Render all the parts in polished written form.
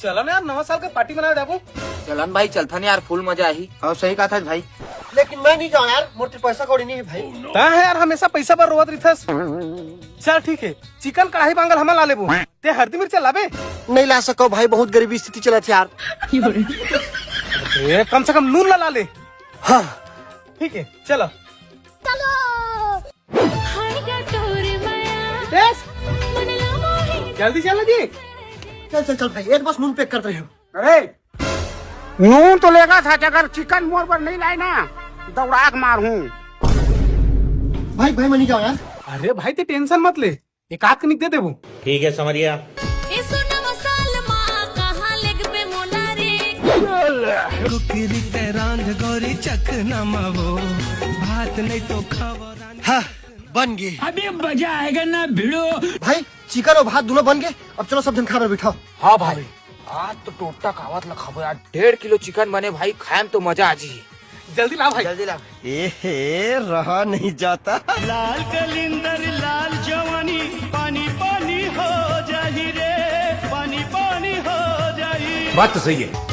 चलो ना यार, नवा साल का पार्टी मनाया जाबो। चलन भाई चलता नहीं यार, फुल मजा आई। और सही कहा था भाई। लेकिन मैं नहीं जाऊँ यार, मोटे पैसा कौड़ी नहीं है भाई। ता है यार, हमेशा पैसा पर रोवत रिथस। चल ठीक है, चिकन कढ़ाई बांगल हम ला लेबो। ते हल्दी मिर्चा लाबे? नहीं ला सको भाई, बहुत गरीबी स्थिति चला थी यार। कम से कम नून ला ले। हाँ ठीक है चलो। जल्दी चल जी। चल चल चल भाई, एक बस नून पैक कर रहे हो। अरे नून तो लेगा था, अगर चिकन मोर पर नहीं लाए ना दौड़ा के मार हूँ। भाई भाई मैं नहीं जाऊँ यार। अरे भाई ते टेंशन मत ले, एक आध कनिक दे देबो। ठीक है समझिया। हाँ बन गए। अभी मजा आएगा ना भिड़ो। भाई चिकन और भात दोनों बन गए, अब चलो सब जन खाना बिठाओ। हाँ भाई, आज तो टोटा खावत लखाबो यार। 1.5 किलो चिकन बने भाई, खाएम तो मजा आ जी। जल्दी ला भाई। जल्दी ला। ए रहा नहीं जाता। लाल कलिंदर लाल जवानी, पानी पानी हो जाही रे, पानी पानी हो जाही। बात तो सही है।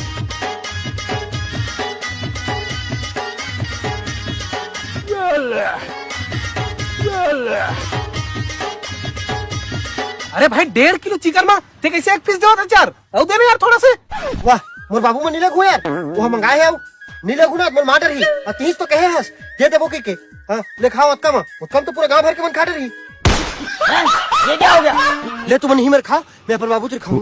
अरे भाई 1.5 किलो चिकन में ते कैसे एक पीस देवत है चार? और दे ना यार थोड़ा से। वाह मोर बाबू में नीले गु यार, वो मंगाए है नीले गुना मन मार रही। और 30 तो कहे हस दे देबो के हां ले खाओ उत्तम तो पूरा गांव भर के मन खा रही। ये क्या हो गया? ले तू मन ही मेरे खा, मैं अपन बाबू तेरे खाऊं।